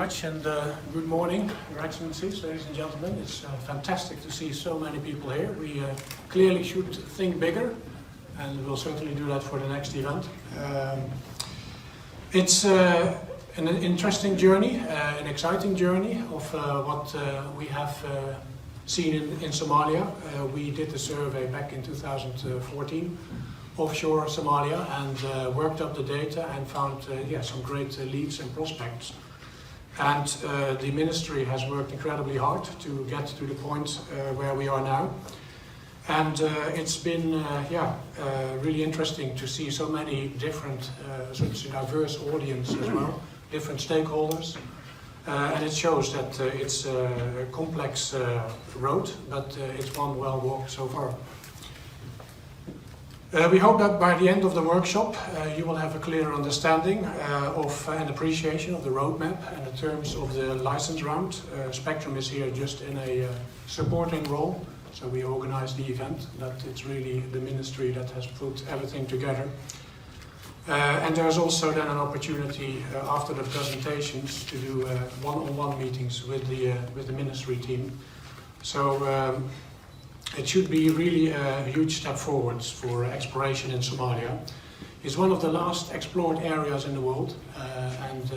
much, and good morning, Your Excellencies, ladies and gentlemen. It's fantastic to see so many people here. We clearly should think bigger, and we'll certainly do that for the next event. It's an interesting journey, an exciting journey of what we have seen in Somalia. We did a survey back in 2014, offshore Somalia, and worked up the data and found some great leads and prospects. And the ministry has worked incredibly hard to get to the point where we are now. And it's been really interesting to see so many different, such a diverse audience as well, different stakeholders. And it shows that it's a complex road, but it's one well walked so far. We hope that by the end of the workshop you will have a clear understanding of and appreciation of the roadmap and the terms of the license round. Spectrum is here just in a supporting role, so we organize the event, but it's really the ministry that has put everything together. And there's also then an opportunity after the presentations to do one-on-one meetings with the ministry team. So it should be really a huge step forwards for exploration in Somalia. It's one of the last explored areas in the world, and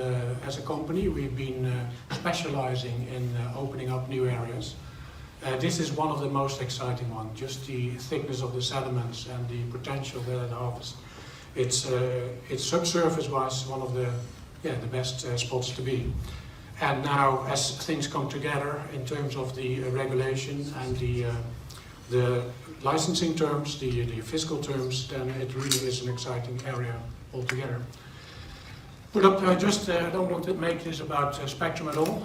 as a company we've been specializing in opening up new areas. This is one of the most exciting ones, just the thickness of the sediments and the potential that it harvests. It's subsurface-wise one of the best spots to be. And now, as things come together in terms of the regulation and the licensing terms, the fiscal terms, then it really is an exciting area altogether. But I don't want to make this about Spectrum at all,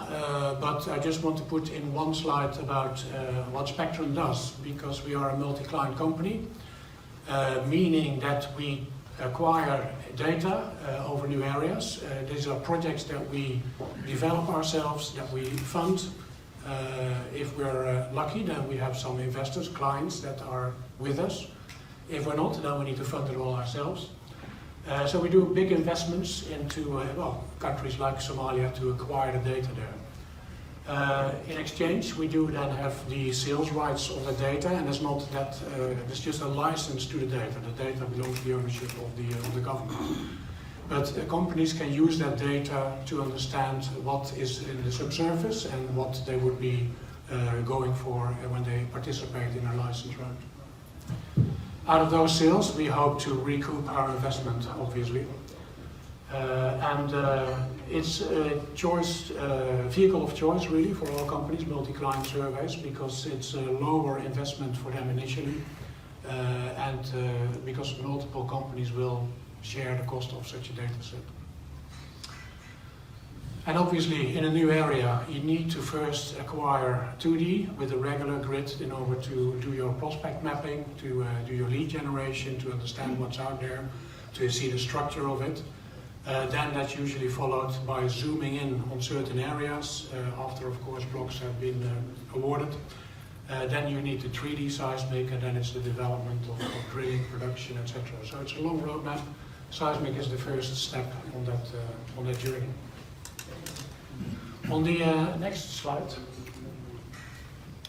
but I just want to put in one slide about what Spectrum does, because we are a multi-client company, meaning that we acquire data over new areas. These are projects that we develop ourselves, that we fund. If we're lucky, then we have some investors, clients that are with us. If we're not, then we need to fund it all ourselves. So we do big investments into countries like Somalia to acquire the data there. In exchange, we do then have the sales rights of the data, and it's not that it's just a license to the data. The data belongs to the ownership of the government. But companies can use that data to understand what is in the subsurface and what they would be going for when they participate in a license round. Out of those sales, we hope to recoup our investment, obviously. It's a vehicle of choice, really, for all companies, multi-client surveys, because it's a lower investment for them initially, and because multiple companies will share the cost of such a data set. And obviously, in a new area, you need to first acquire 2D with a regular grid in order to do your prospect mapping, to do your lead generation, to understand what's out there, to see the structure of it. Then that's usually followed by zooming in on certain areas, after, of course, blocks have been awarded. Then you need the 3D seismic, and then it's the development of drilling, production, etc. So it's a long roadmap. Seismic is the first step on that journey. On the next slide,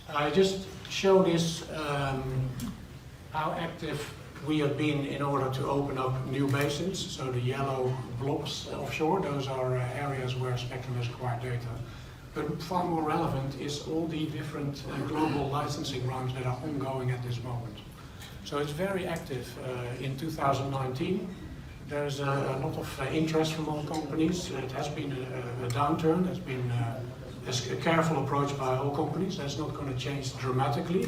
I just show this how active we have been in order to open up new basins. So the yellow blobs offshore, those are areas where Spectrum has acquired data. But far more relevant is all the different global licensing rounds that are ongoing at this moment. So it's very active. In 2019, there's a lot of interest from all companies. It has been a downturn. There's been a careful approach by all companies. That's not going to change dramatically,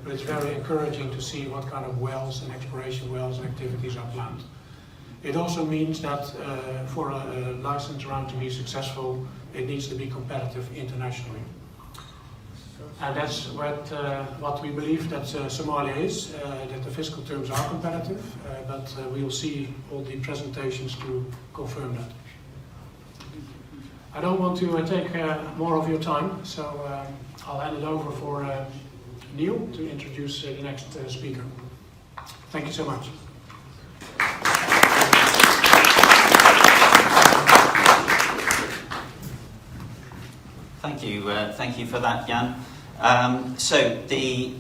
but it's very encouraging to see what kind of wells and exploration wells and activities are planned. It also means that for a license round to be successful, it needs to be competitive internationally. And that's what we believe that Somalia is, that the fiscal terms are competitive, but we will see all the presentations to confirm that. I don't want to take more of your time, so I'll hand it over for Neil to introduce the next speaker. Thank you so much. Thank you for that, Jan. So the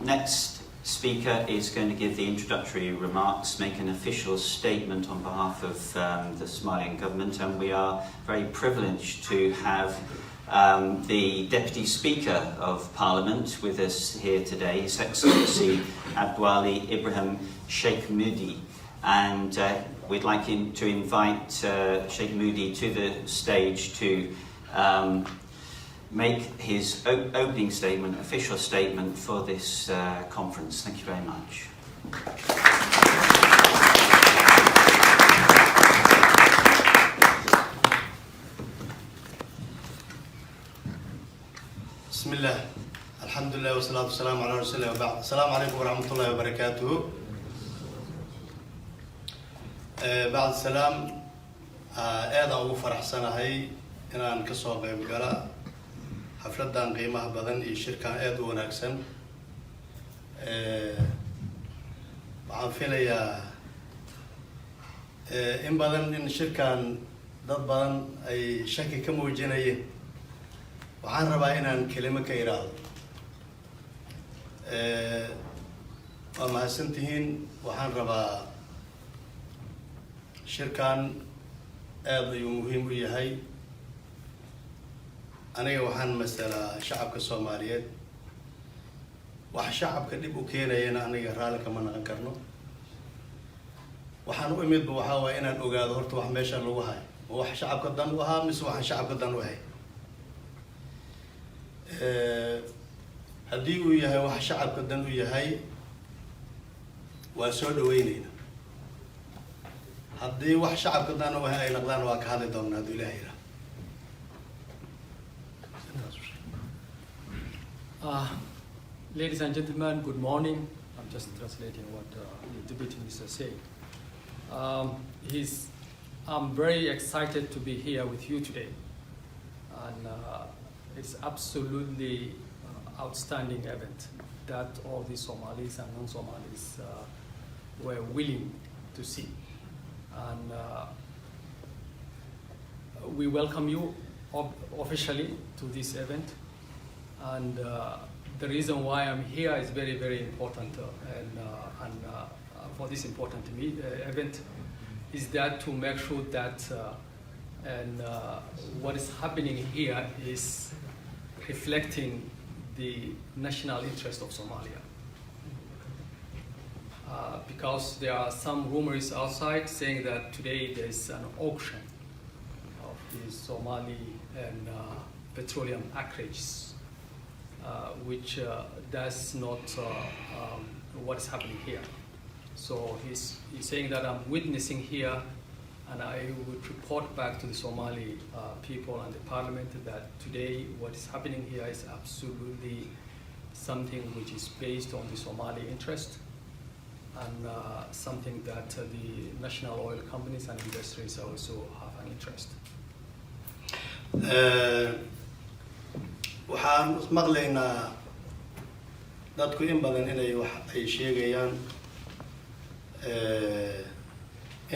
next speaker is going to give the introductory remarks, make an official statement on behalf of the Somalian government, and we are very privileged to have the Deputy Speaker of Parliament with us here today, His Excellency Abdwali Ibrahim Sheikh Moody, and we'd like him to invite Sheikh Moody to the stage to make his opening statement, official statement for this conference. Thank you very much. Bismillah, alhamdulillah, wa salatu wassalamu ala rasulillah wa ba'd. Assalamu alaikum wa rahmatullahi wa barakatuh. Ba'd salam, aad ugu faraxsanahay inaan ka soo qayb gala xafladan qiimaha badan iyo shirkan aad u wanaagsan. Waxaan filayaa in badan in shirkan dad badan ay shaki ka muujinayeen. waxaan rabaa inaan kelimo ka iraado. Waa mahadsantihiin. waxaan rabaa shirkan aad ayuu muhiim u yahay. aniga waxaan masalaa shacabka Soomaaliyeed. wax shacabka dib u keenayana aniga raali kama naqan karno. waxaan u imidba waxaa waay inaan ogaado horta wax meesha lagu hayo. wax shacabka dan u ahaa mise waxaan shacabka dan u ahay. haddii uu yahay wax shacabka dan u yahay waa soo dhaweynayna. haddii wax shacabka dan u ahay ay noqdaan waa ka hadli doonaa hadduu Ilaahay yiraahdo. Ladies and gentlemen, good morning. I'm just translating what the deputy minister said. I'm very excited to be here with you today, and it's absolutely outstanding event that all the Somalis and non-Somalis were willing to see. And we welcome you officially to this event. And the reason why I'm here is very, very important. For this important event is that to make sure that what is happening here is reflecting the national interest of Somalia. Because there are some rumors outside saying that today there's an auction of the Somali and petroleum acreages, which that's not what is happening here. So he's saying that I'm witnessing here, and I would report back to the Somali people and the parliament that today what is happening here is absolutely something which is based on the Somali interest, and something that the national oil companies and industries also have an interest. waxaan maqlaynaa dadku in badan inay wax ay sheegayaan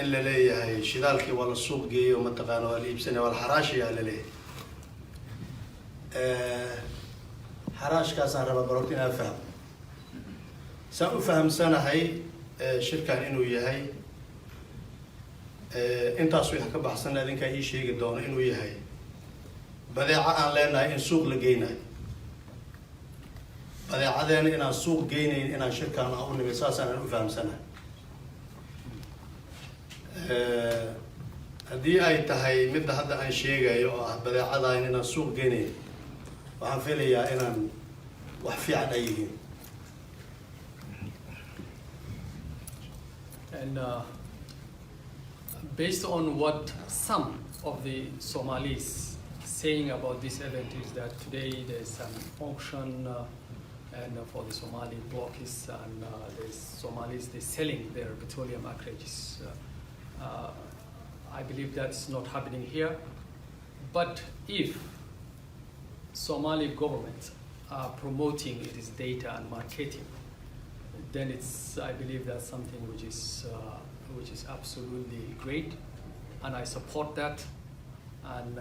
in la leeyahay shidaalkii waa la suuq geeyo mataqaana waa la iibsanaya waa la xaraashayaa la leeyahay. xaraashkaasaan rabaa barorta inaan fahmo. saan u fahamsanahay shirkan inuu yahay intaas wax ka baxsan adinkaa ii sheegi doono inuu yahay badeeca aan leenahay in suuq la geynayo. badeecadeena inaan suuq geynayn inaan shirkan u nimid saasaan u fahamsanahay. haddii ay tahay midda hadda aan sheegayo oo ah badeecadayn inaan suuq geynayn waxaan filayaa inaan wax fiican ay yihiin. And based on what some of the Somalis saying about this event is that today there's an auction and for the Somali blockies, and there's Somalis, they're selling their petroleum acreages. I believe that's not happening here. But if Somali government are promoting its data and marketing, then I believe that's something which is absolutely great, and I support that. and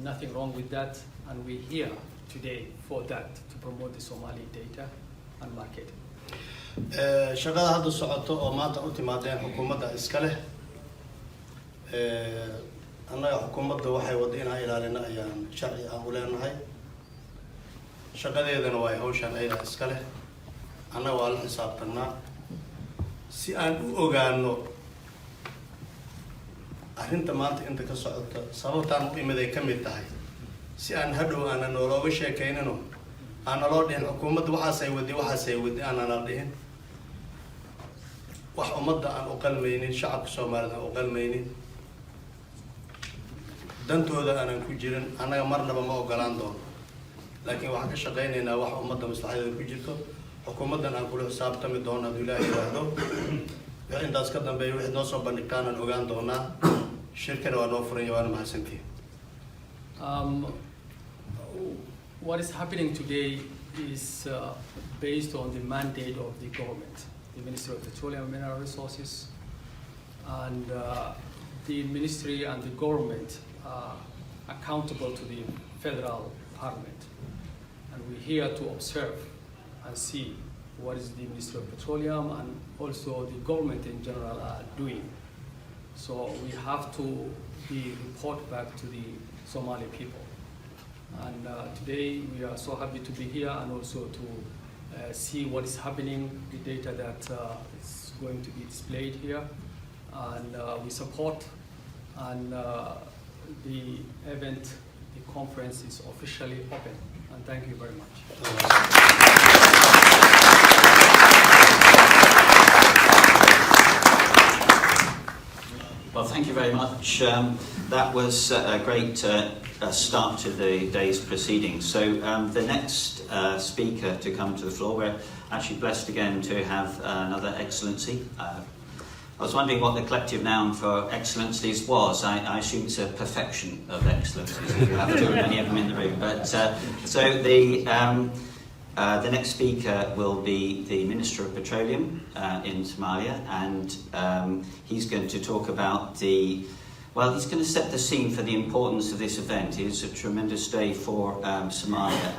nothing wrong with that. And we're here today for that, to promote the Somali data and market. shaqada hadda socoto oo maanta u timaadeen xukuumadda iska leh annaga xukuumadda waxay wada inaan ilaalino ayaan sharci aan u leenahay shaqadeedana waa hawshan ayada iska leh annaga waa la xisaabtanaa si aan u ogaano arrinta maanta inta ka socota sababtaan u imiday ka mid tahay si aan hadhow aanan nologa sheekaynino aan naloo dhihin xukuumadda waxaasay wadi aanan dhihin wax ummadda aan u qalmaynin shacabka Soomaalida aan u qalmaynin dantooda aanan ku jirin annaga marnaba ma ogolaan doono laakiin waxaan ka shaqaynaynaa wax ummadda maslaxadeeda ku jirto xukuumaddan aan kula xisaabtami doono hadduu Ilaahay yiraahdo wixii intaas ka dambeeya wixii noo soo bandhigtaan aan ogaan doonaa shirkana waa noo furan yahay waana mahadsantihiin. What is happening today is based on the mandate of the government, the Ministry of Petroleum and Mineral Resources, and the ministry and the government are accountable to the federal parliament. And we're here to observe and see what is the Ministry of Petroleum and also the government in general are doing. So we have to report back to the Somali people. And today we are so happy to be here and also to see what is happening, the data that is going to be displayed here. And we support, and the event, the conference is officially open. And thank you very much. Well, thank you very much. That was a great start to the day's proceedings. So the next speaker to come to the floor, we're actually blessed again to have another Excellency. I was wondering what the collective noun for excellencies was. I assume it's a perfection of excellencies, if you have too many of them in the room. But so the next speaker will be the Minister of Petroleum in Somalia, and he's going to talk about he's going to set the scene for the importance of this event. It's a tremendous day for Somalia,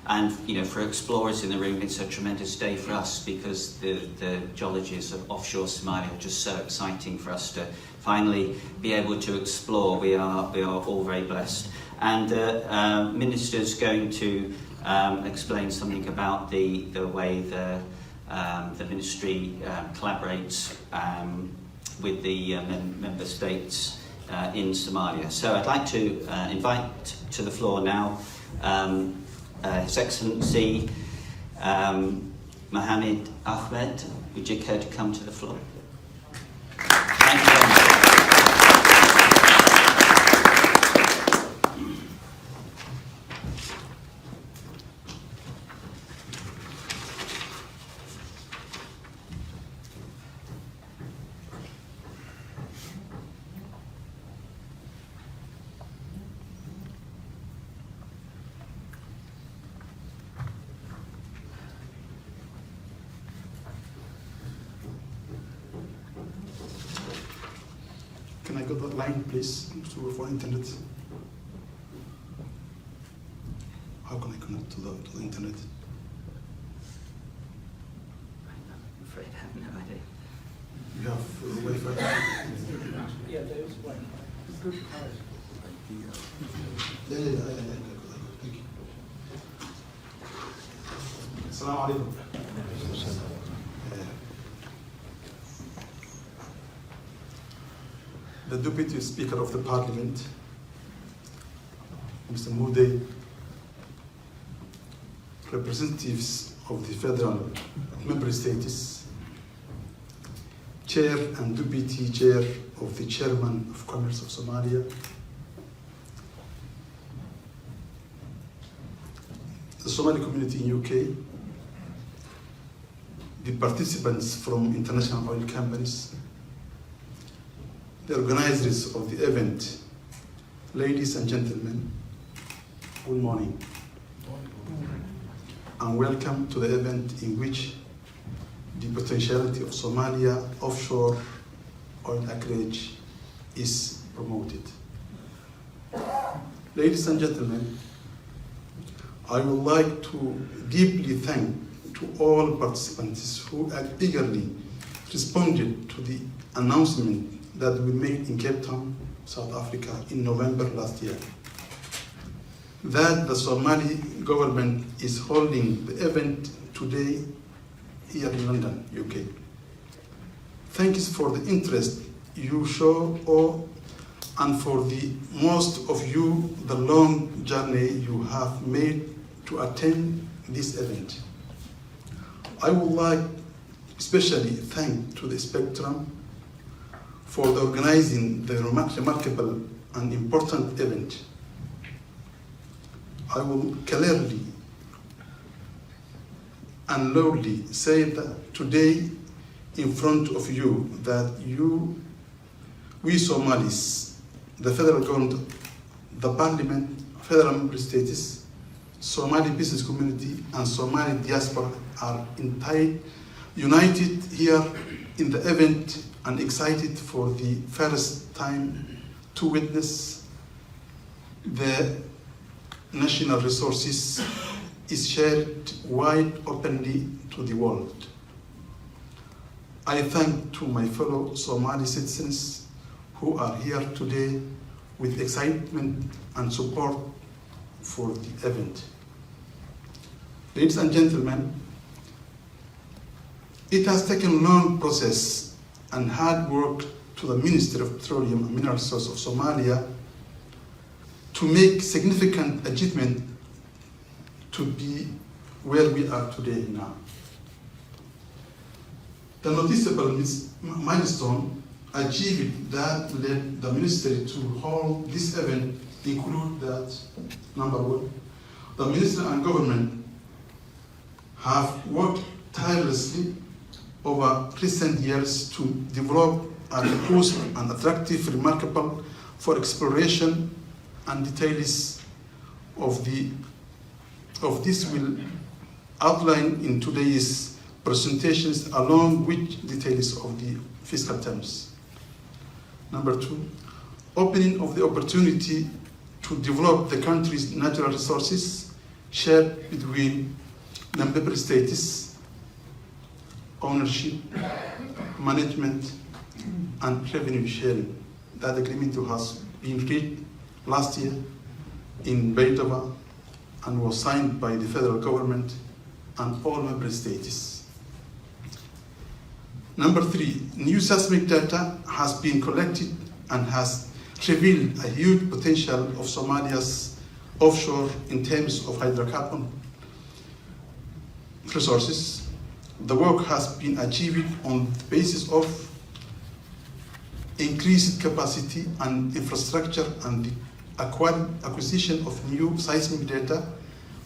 and you know, for explorers in the room, it's a tremendous day for us because the geologies of offshore Somalia are just so exciting for us to finally be able to explore. We are all very blessed. And the Minister's going to explain something about the way the Ministry collaborates with the member states in Somalia. So I'd like to invite to the floor now His Excellency Mohammed Ahmed. Would you care to come to the floor? Thank you very much. Can I get that line, please, for internet? How can I connect to the internet? I'm afraid I have no idea. You have Wi-Fi? Yeah, there is one. Yeah. Thank you. Assalamu alaikum. The Deputy Speaker of the Parliament, Mr. Moudey, representatives of the federal member states, Chair and Deputy Chair of the Chairman of Commerce of Somalia, the Somali community in UK, the participants from international oil companies, the organizers of the event, ladies and gentlemen, good morning. And welcome to the event in which the potentiality of Somalia offshore oil acreage is promoted. Ladies and gentlemen, I would like to deeply thank to all participants who have eagerly responded to the announcement that we made in Cape Town, South Africa in November last year, that the Somali government is holding the event today here in London, UK. Thanks for the interest you show and for the most of you the long journey you have made to attend this event. I would like especially thank to the Spectrum for the organizing the remarkable and important event. I will clearly and loudly say that today in front of you that we Somalis, the federal government, the parliament, federal member states, Somali business community and Somali diaspora are united here in the event and excited for the first time to witness the national resources is shared wide openly to the world. I thank to my fellow Somali citizens who are here today with excitement and support for the event. Ladies and gentlemen, it has taken a long process and hard work to the Ministry of Petroleum and Mineral Resources of Somalia to make significant achievement to be where we are today now. The noticeable milestone achieved that led the ministry to hold this event include that, number one, the ministry and government have worked tirelessly over recent years to develop a robust and attractive, remarkable for exploration and details of this will outline in today's presentations along with details of the fiscal terms. Number two, opening of the opportunity to develop the country's natural resources shared between the member states, ownership, management, and revenue sharing. That agreement has been reached last year in Beethoven and was signed by the federal government and all member states. Number three, new seismic data has been collected and has revealed a huge potential of Somalia's offshore in terms of hydrocarbon resources. The work has been achieved on the basis of increased capacity and infrastructure and the acquisition of new seismic data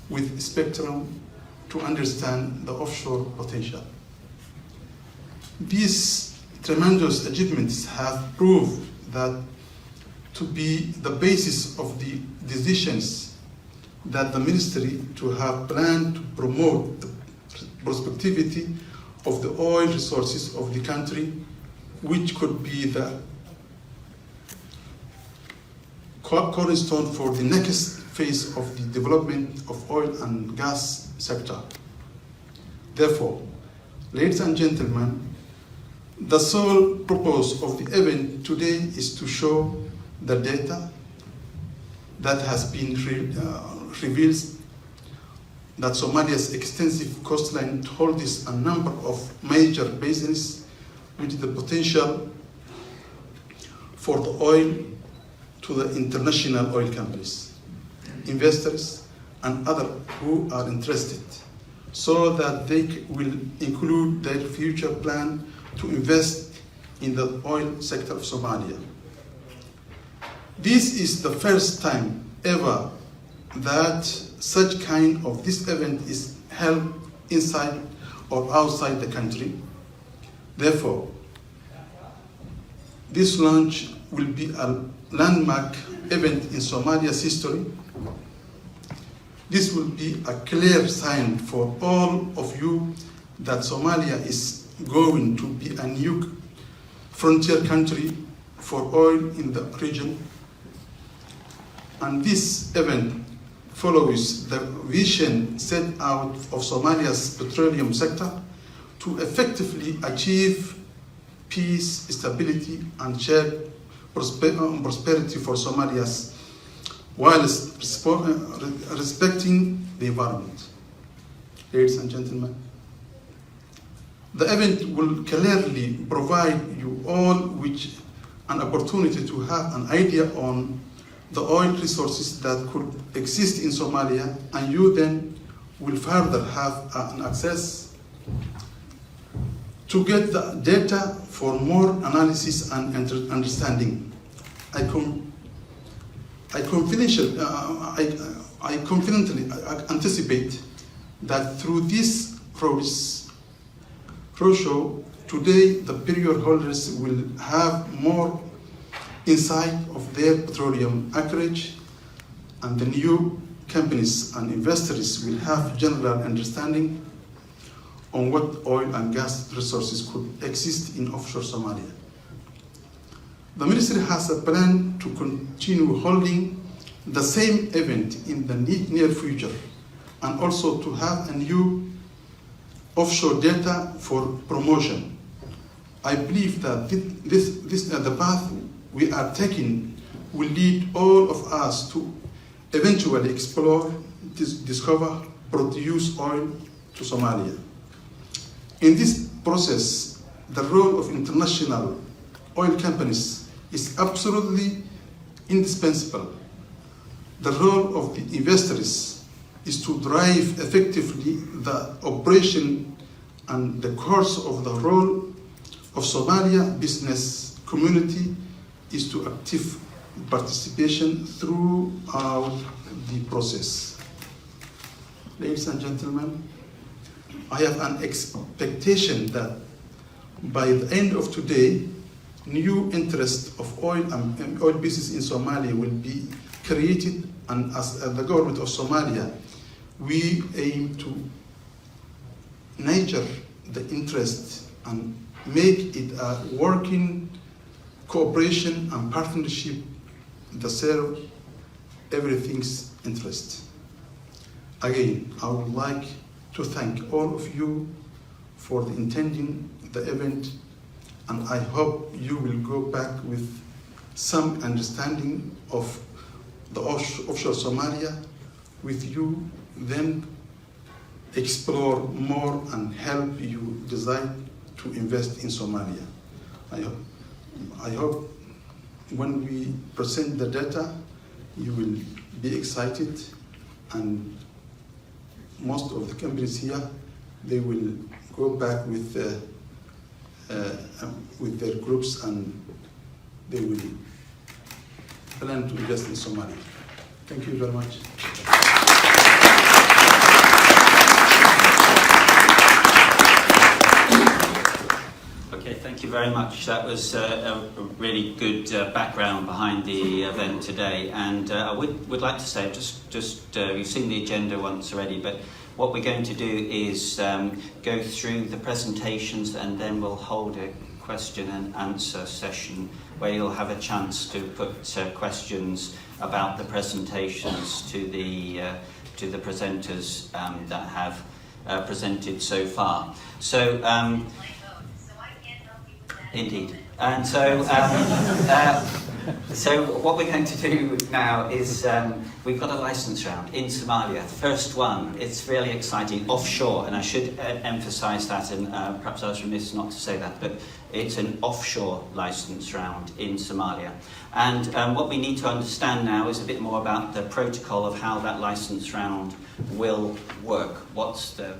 with spectrum to understand the offshore potential. These tremendous achievements have proved that to be the basis of the decisions that the ministry to have planned to promote the prospectivity of the oil resources of the country, which could be the cornerstone for the next phase of the development of oil and gas sector. Therefore, ladies and gentlemen, the sole purpose of the event today is to show the data that has been revealed that Somalia's extensive coastline holds a number of major basins with the potential for the oil to the international oil companies, investors, and others who are interested, so that they will include their future plan to invest in the oil sector of Somalia. This is the first time ever that such kind of this event is held inside or outside the country. Therefore, this launch will be a landmark event in Somalia's history. This will be a clear sign for all of you that Somalia is going to be a new frontier country for oil in the region. And this event follows the vision set out of Somalia's petroleum sector to effectively achieve peace, stability, and shared prosperity for Somalians, while respecting the environment. Ladies and gentlemen, the event will clearly provide you all with an opportunity to have an idea on the oil resources that could exist in Somalia, and you then will further have an access to get the data for more analysis and understanding. I confidently anticipate that through this roadshow today, the period holders will have more insight of their petroleum acreage, and the new companies and investors will have general understanding on what oil and gas resources could exist in offshore Somalia. The ministry has a plan to continue holding the same event in the near future, and also to have a new offshore data for promotion. I believe that the path we are taking will lead all of us to eventually explore, discover, produce oil to Somalia. In this process, the role of international oil companies is absolutely indispensable. The role of the investors is to drive effectively the operation, and the course of the role of Somalia business community is to active participation throughout the process. Ladies and gentlemen, I have an expectation that by the end of today, new interest of oil and oil business in Somalia will be created, and as the government of Somalia, we aim to nurture the interest and make it a working cooperation and partnership that serve everything's interest. Again, I would like to thank all of you for attending the event, and I hope you will go back with some understanding of the offshore Somalia with you, then explore more and help you decide to invest in Somalia. I hope when we present the data, you will be excited, and most of the companies here, they will go back with their groups, and they will plan to invest in Somalia. Thank you very much. Okay, thank you very much. That was a really good background behind the event today, and I would like to say, you've seen the agenda once already, but what we're going to do is go through the presentations, and then we'll hold a question and answer session where you'll have a chance to put questions about the presentations to the presenters that have presented so far. So. Indeed. And so, so what we're going to do now is we've got a license round in Somalia. First one, it's really exciting, offshore, and I should emphasise that, and perhaps I was remiss not to say that, but it's an offshore license round in Somalia. And what we need to understand now is a bit more about the protocol of how that license round will work. What's the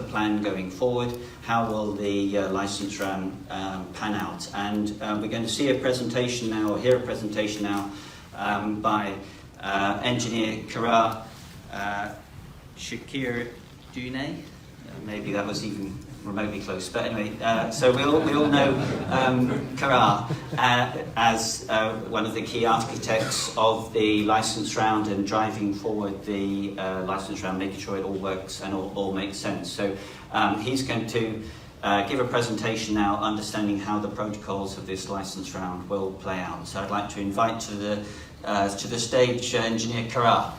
plan going forward? How will the license round pan out? And we're going to see a presentation now, or hear a presentation now, by engineer Kara Shakir Dune. Maybe that was even remotely close, but anyway, so we all know Kara as one of the key architects of the license round and driving forward the license round, making sure it all works and all makes sense. So he's going to give a presentation now, understanding how the protocols of this license round will play out. So I'd like to invite to To the stage, Engineer Kara.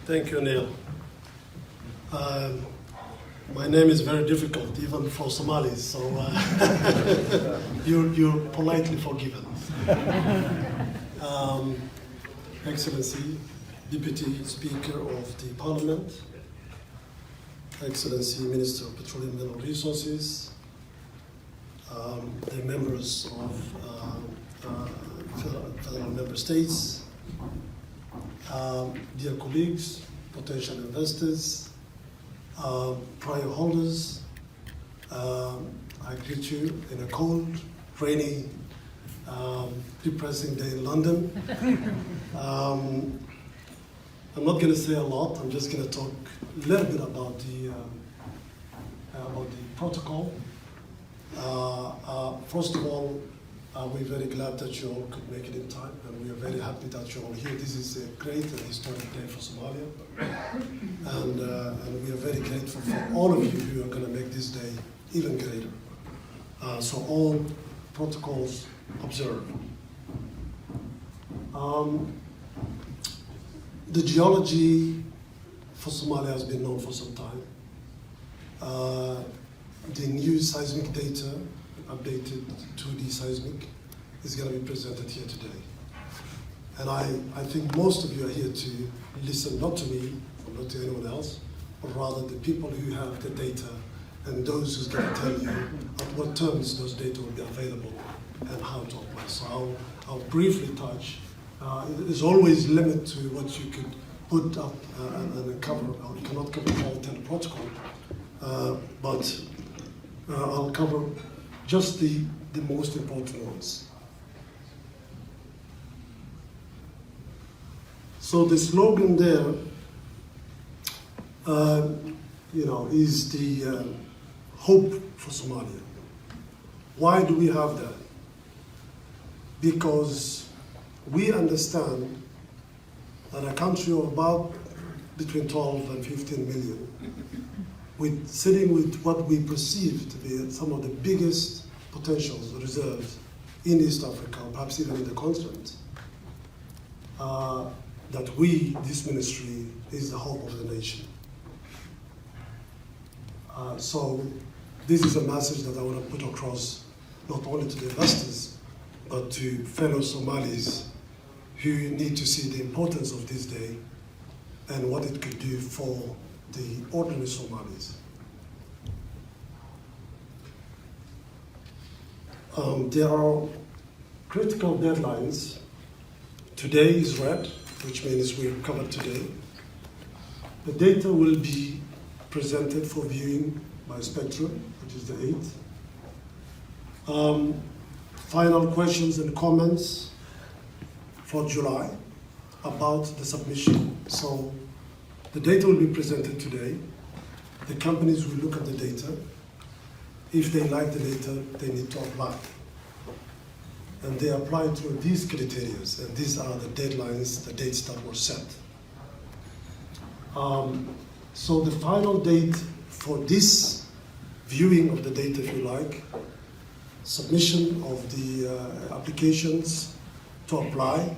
Thank you, Neil. My name is very difficult, even for Somalis, so you're politely forgiven. Excellency, Deputy Speaker of the Parliament, Excellency Minister of Petroleum and Mineral Resources, the members of federal member states, dear colleagues, potential investors, prior holders, I greet you in a cold, rainy, depressing day in London. I'm not going to say a lot. I'm just going to talk a little bit about the protocol. First of all, we're very glad that you all could make it in time, and we are very happy that you're all here. This is a great and historic day for Somalia, and we are very grateful for all of you who are going to make this day even greater. So all protocols observed. The geology for Somalia has been known for some time. The new seismic data, updated 2D seismic, is going to be presented here today. And I think most of you are here to listen, not to me, or not to anyone else, but rather the people who have the data and those who's going to tell you at what terms those data will be available and how to apply. So I'll briefly touch. There's always limit to what you could put up and cover. You cannot cover the whole 10 protocol, but I'll cover just the most important ones. So the slogan there, is the hope for Somalia. Why do we have that? Because we understand that a country of about between 12 and 15 million, sitting with what we perceive to be some of the biggest potentials, reserves in East Africa, perhaps even in the continent, that this ministry, is the hope of the nation. So this is a message that I want to put across not only to the investors, but to fellow Somalis who need to see the importance of this day and what it could do for the ordinary Somalis. There are critical deadlines. Today is red, which means we're covered today. The data will be presented for viewing by Spectrum, which is the 8th. Final questions and comments for July about the submission. So the data will be presented today. The companies will look at the data. If they like the data, they need to apply. And they apply through these criteria, and these are the deadlines, the dates that were set. So the final date for this viewing of the data, if you like, submission of the applications to apply,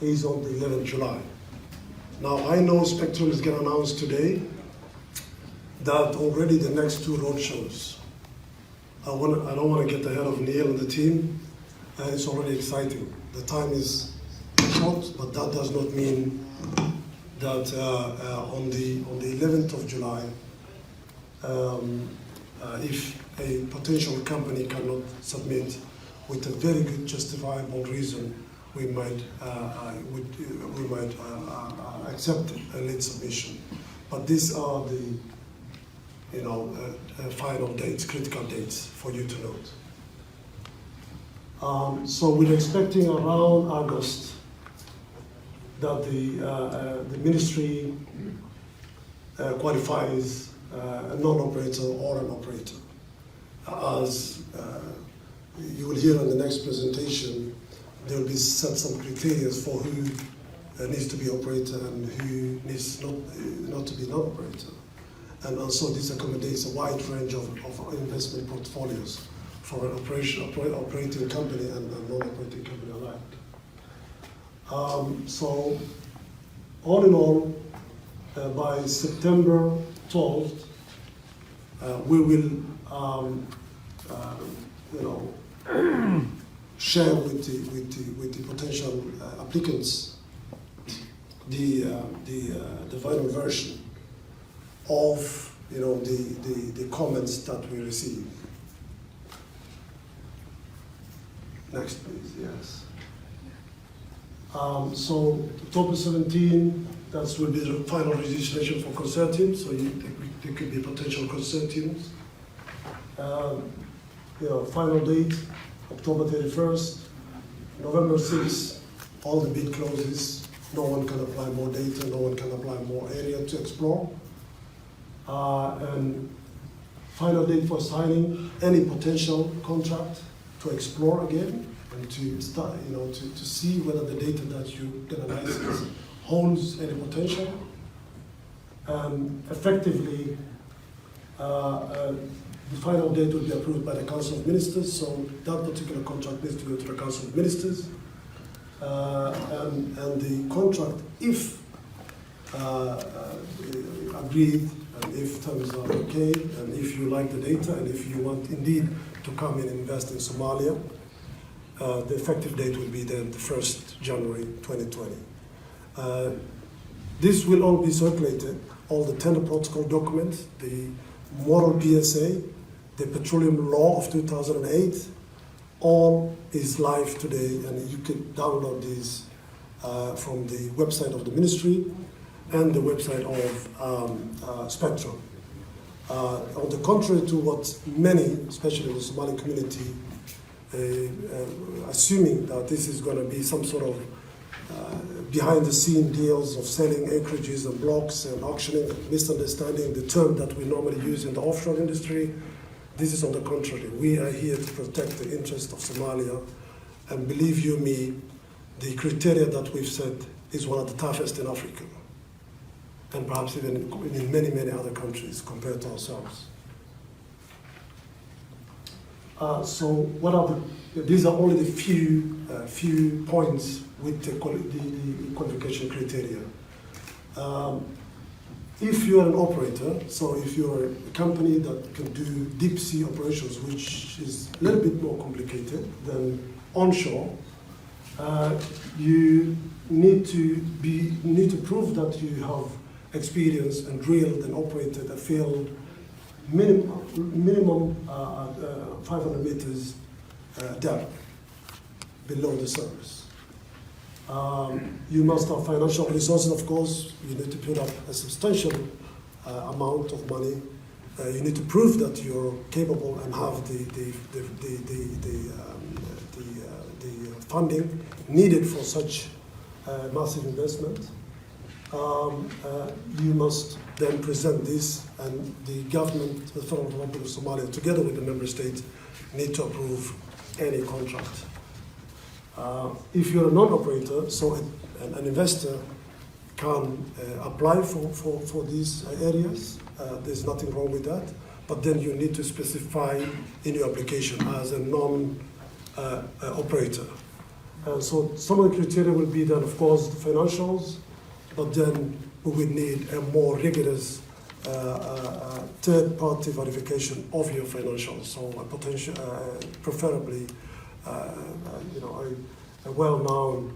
is on the 11th July. Now I know Spectrum is going to announce today that already the next 2 road shows. I don't want to get ahead of Neil and the team. It's already exciting. The time is short, but that does not mean that on the 11th of July, if a potential company cannot submit with a very good justifiable reason, we might accept a late submission. But these are the final dates, critical dates for you to note. So we're expecting around August that the ministry qualifies a non-operator or an operator. As you will hear in the next presentation, there will be set some criteria for who needs to be operator and who needs not to be non-operator. And also this accommodates a wide range of investment portfolios for an operating company and a non-operating company alike. So all in all, by September 12th, we will share with the potential applicants the final version of the comments that we receive. Next, please. Yes. So October 17, that will be the final registration for consortium. So there could be potential consortiums. Final date, October 31st, November 6th, all the bid closes. No one can apply more data, no one can apply more area to explore. And final date for signing any potential contract to explore again and to start, to see whether the data that you can analyze holds any potential. Effectively, the final date will be approved by the Council of Ministers, so that particular contract needs to go to the Council of Ministers. And the contract, if agreed, and if terms are okay, and if you like the data, and if you want indeed to come and invest in Somalia, the effective date will be then the 1st January 2020. This will all be circulated, all the tender protocol documents, the model PSA, the petroleum law of 2008, all is live today, and you can download these from the website of the ministry and the website of Spectrum. On the contrary to what many, especially the Somali community, assuming that this is going to be some sort of behind-the-scene deals of selling acreages and blocks and auctioning, misunderstanding the term that we normally use in the offshore industry. This is on the contrary. We are here to protect the interest of Somalia, and believe you me, the criteria that we've set is one of the toughest in Africa, and perhaps even in many, many other countries compared to ourselves. So what are these are only the few points with the qualification criteria. If you are an operator, so if you're a company that can do deep sea operations, which is a little bit more complicated than onshore, you need to prove that you have experienced and drilled and operated a field minimum 500 meters depth below the surface. You must have financial resources, of course. You need to put up a substantial amount of money. You need to prove that you're capable and have the funding needed for such massive investment. You must then present this, and the government, the Federal Republic of Somalia, together with the member states, need to approve any contract. If you're a non-operator, so an investor can apply for these areas. There's nothing wrong with that, but then you need to specify in your application as a non-operator. So some of the criteria will be then, of course, the financials, but then we will need a more rigorous third-party verification of your financials. So a potential, preferably, a well-known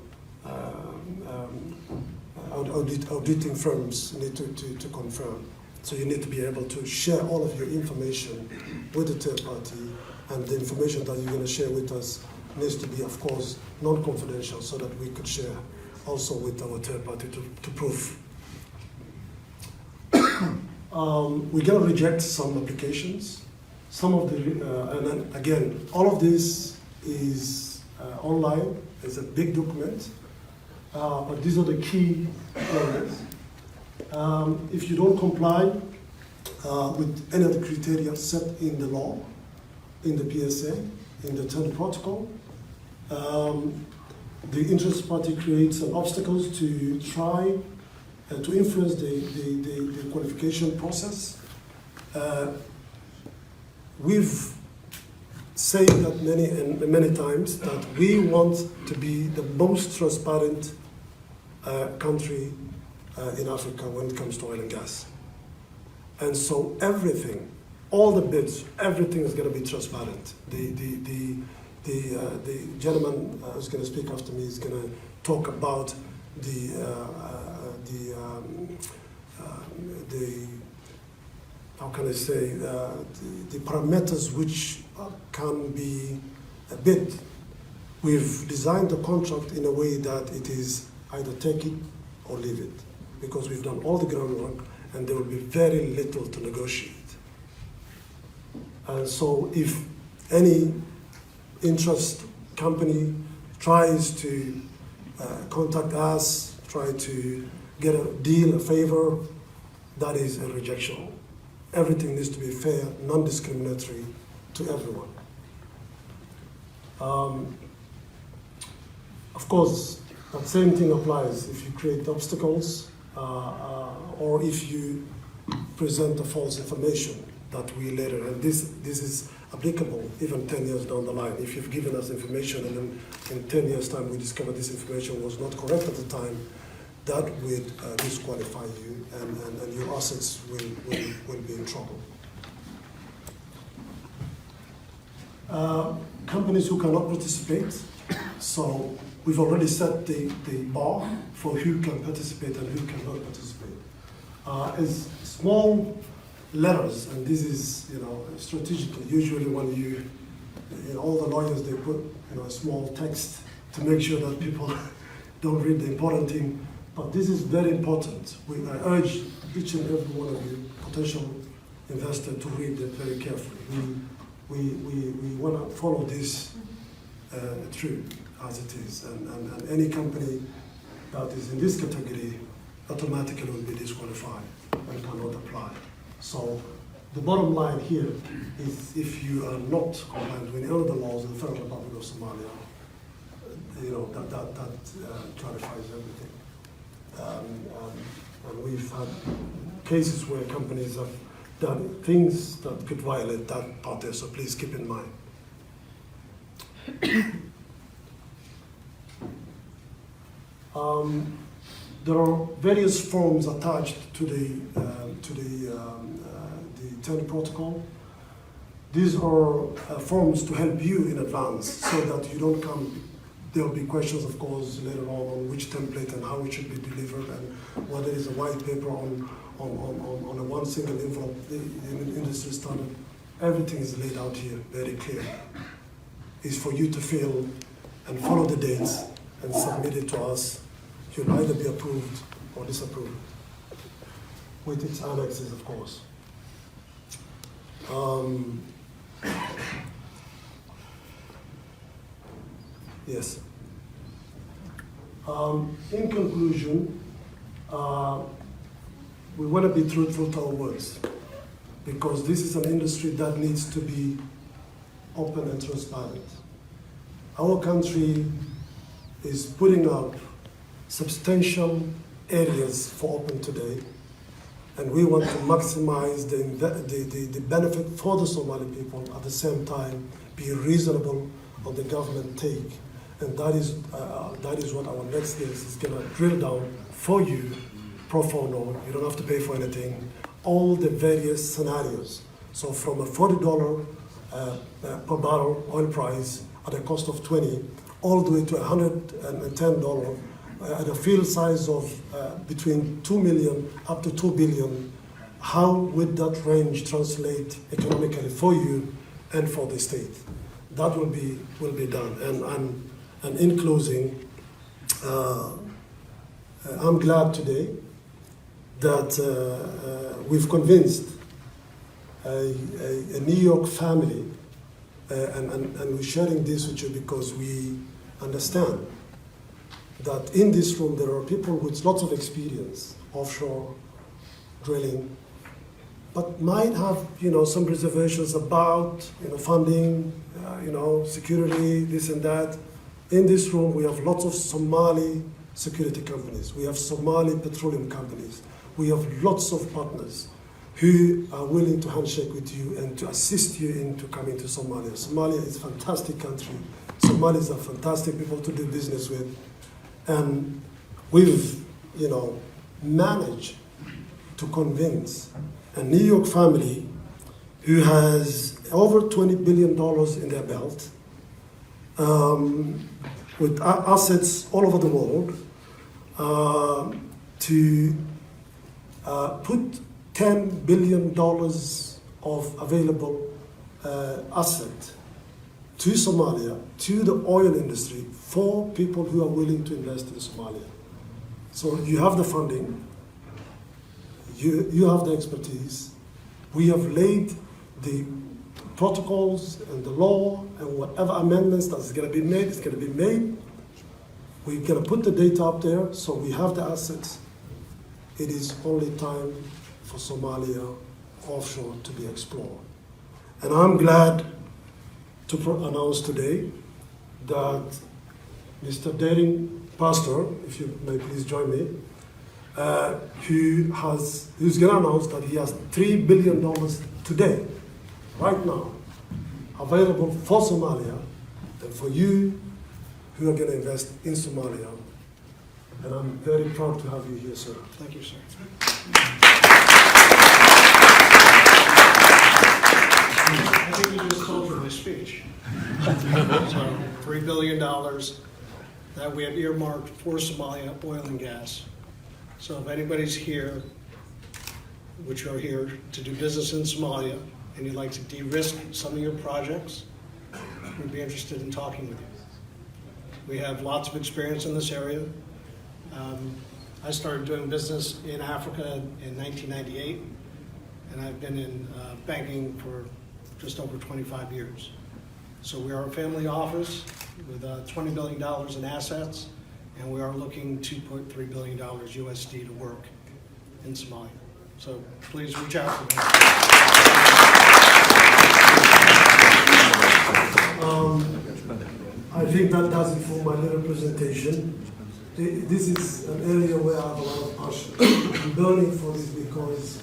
auditing firms need to confirm. So you need to be able to share all of your information with the third party, and the information that you're going to share with us needs to be, of course, non-confidential, so that we could share also with our third party to prove. We're going to reject some applications. Some of the, and then again, all of this is online. It's a big document, but these are the key areas. If you don't comply with any of the criteria set in the law, in the PSA, in the tender protocol, the interest party creates an obstacles to try to influence the qualification process, We've said that many times that we want to be the most transparent country in Africa when it comes to oil and gas. And so everything, all the bids, everything is going to be transparent. The gentleman who's going to speak after me is going to talk about the how can I say, the parameters which can be bid. We've designed the contract in a way that it is either take it or leave it, because we've done all the groundwork and there will be very little to negotiate. And so if any interest company tries to contact us, try to get a deal, a favor, that is a rejection. Everything needs to be fair, non-discriminatory to everyone. Of course, that same thing applies if you create obstacles or if you present a false information that we later, and this is applicable even 10 years down the line. If you've given us information and then in 10 years' time we discover this information was not correct at the time, that would disqualify you and your assets will be in trouble. Companies who cannot participate, so we've already set the bar for who can participate and who cannot participate. Is small letters, and this is strategically. Usually when all the lawyers, they put a small text to make sure that people don't read the important thing. But this is very important. I urge each and every one of you, potential investor, to read it very carefully. We want to follow this through as it is, and any company that is in this category automatically will be disqualified and cannot apply. So the bottom line here is if you are not compliant with any of the laws of the Federal Republic of Somalia, that clarifies everything. And we've had cases where companies have done things that could violate that part there, so please keep in mind. There are various forms attached to the 10 protocol. These are forms to help you in advance so that you don't come. There will be questions, of course, later on which template and how it should be delivered, and whether it's a white paper on a one single envelope in industry standard. Everything is laid out here, very clear. It's for you to fill and follow the dates and submit it to us. You'll either be approved or disapproved, with its annexes, of course. Yes. In conclusion, we want to be truthful to our words, because this is an industry that needs to be open and transparent. Our country is putting up substantial areas for open today, and we want to maximize the benefit for the Somali people, at the same time be reasonable on the government take. And that is what our next guest is going to drill down for you, pro bono. You don't have to pay for anything. All the various scenarios. So from a $40 per barrel oil price at a cost of 20, all the way to $110 at a field size of between 2 million up to 2 billion. How would that range translate economically for you and for the state? That will be done. And in closing, I'm glad today that we've convinced a New York family, and we're sharing this with you because we understand that in this room there are people with lots of experience, offshore drilling, but might have some reservations about funding, security, this and that. In this room, we have lots of Somali security companies. We have Somali petroleum companies. We have lots of partners who are willing to handshake with you and to assist you into coming to Somalia. Somalia is a fantastic country. Somalis are fantastic people to do business with. And we've, managed to convince a New York family who has over $20 billion in their belt, with assets all over the world, to put $10 billion of available asset to Somalia, to the oil industry, for people who are willing to invest in Somalia. So you have the funding, you have the expertise, we have laid the protocols and the law and whatever amendments that's going to be made, it's going to be made. We're going to put the data up there, so we have the assets. It is only time for Somalia offshore to be explored. And I'm glad to announce today that Mr. Daring Pastor, if you may please join me, who's going to announce that he has $3 billion today, right now, available for Somalia and for you who are going to invest in Somalia. And I'm very proud to have you here, sir. Thank you, sir. I think you just told from his speech. So, $3 billion that we have earmarked for Somalia oil and gas. So if anybody's here, which are here to do business in Somalia, and you'd like to de-risk some of your projects, we'd be interested in talking with you. We have lots of experience in this area. I started doing business in Africa in 1998, and I've been in banking for just over 25 years. So we are a family office with $20 billion in assets, and we are looking $2.3 billion USD to work in Somalia. So please reach out to me. I think that does it for my little presentation. This is an area where I have a lot of passion. I'm burning for this because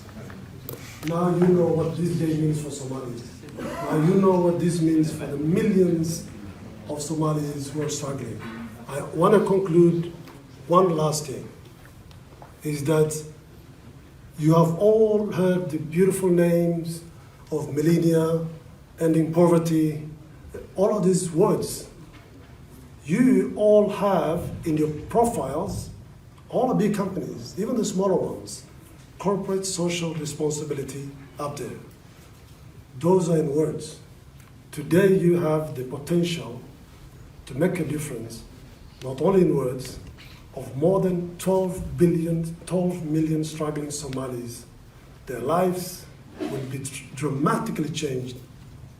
now you know what this day means for Somalis. Now you know what this means for the millions of Somalis who are struggling. I want to conclude one last thing, is that you have all heard the beautiful names of millennia, ending poverty, all of these words. You all have in your profiles, all the big companies, even the smaller ones, corporate social responsibility up there. Those are in words. Today you have the potential to make a difference, not only in words, of more than 12 million struggling Somalis. Their lives will be dramatically changed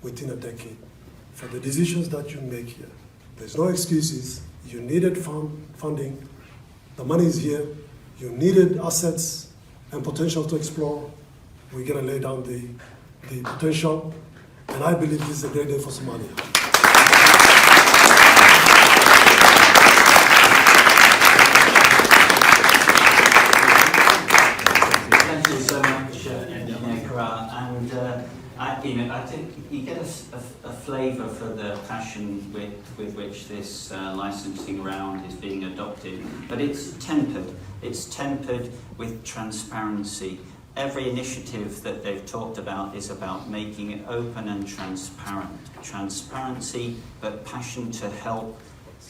within a decade for the decisions that you make here. There's no excuses. You needed funding. The money is here. You needed assets and potential to explore. We're going to lay down the potential, and I believe this is a great day for Somalia. Thank you so much, Engineer Kara. And I think you get a flavour for the passion with which this licensing round is being adopted. But it's tempered. It's tempered with transparency. Every initiative that they've talked about is about making it open and transparent. Transparency, but passion to help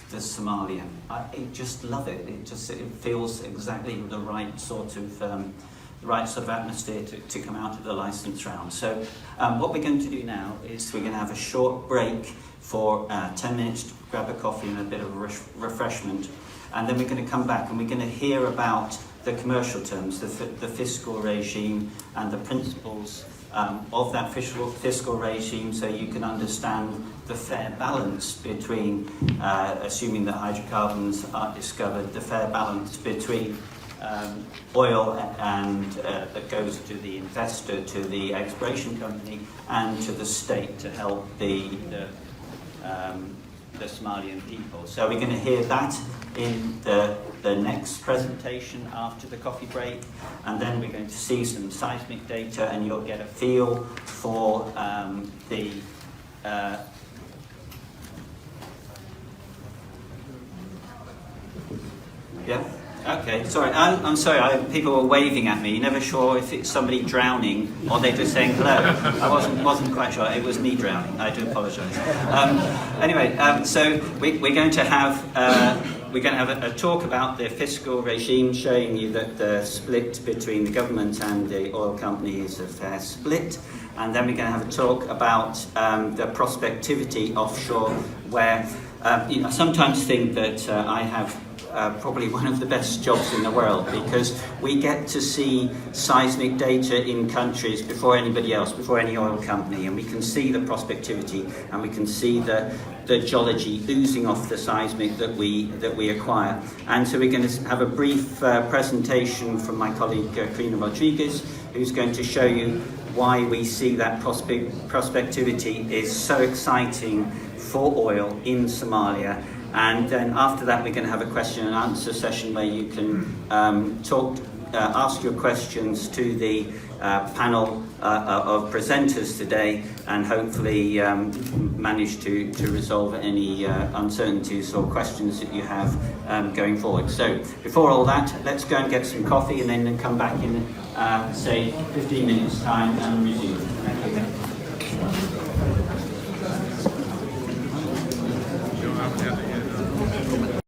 the Somalian. I just love it. It feels exactly the right sort of atmosphere to come out of the license round. So what we're going to do now is we're going to have a short break for 10 minutes to grab a coffee and a bit of a refreshment, and then we're going to come back and we're going to hear about the commercial terms, the fiscal regime and the principles of that fiscal regime, so you can understand the fair balance between, assuming that hydrocarbons are discovered, the fair balance between oil and that goes to the investor, to the exploration company, and to the state to help the Somalian people. So we're going to hear that in the next presentation after the coffee break, and then we're going to see some seismic data, and you'll get a feel for the yeah. Okay. Sorry. I'm sorry. People were waving at me. Never sure if it's somebody drowning or they're just saying hello. I wasn't quite sure. It was me drowning. I do apologise. Anyway, so we're going to have a talk about the fiscal regime, showing you that the split between the government and the oil company is a fair split. And then we're going to have a talk about the prospectivity offshore, where I sometimes think that I have probably one of the best jobs in the world, because we get to see seismic data in countries before anybody else, before any oil company, and we can see the prospectivity, and we can see the geology oozing off the seismic that we acquire. And so we're going to have a brief presentation from my colleague Karina Rodriguez, who's going to show you why we see that prospectivity is so exciting for oil in Somalia. And then after that, we're going to have a question and answer session where you can ask your questions to the panel of presenters today, and hopefully manage to resolve any uncertainties or questions that you have going forward. So before all that, let's go and get some coffee, and then come back in, say, 15 minutes time and resume. Thank you.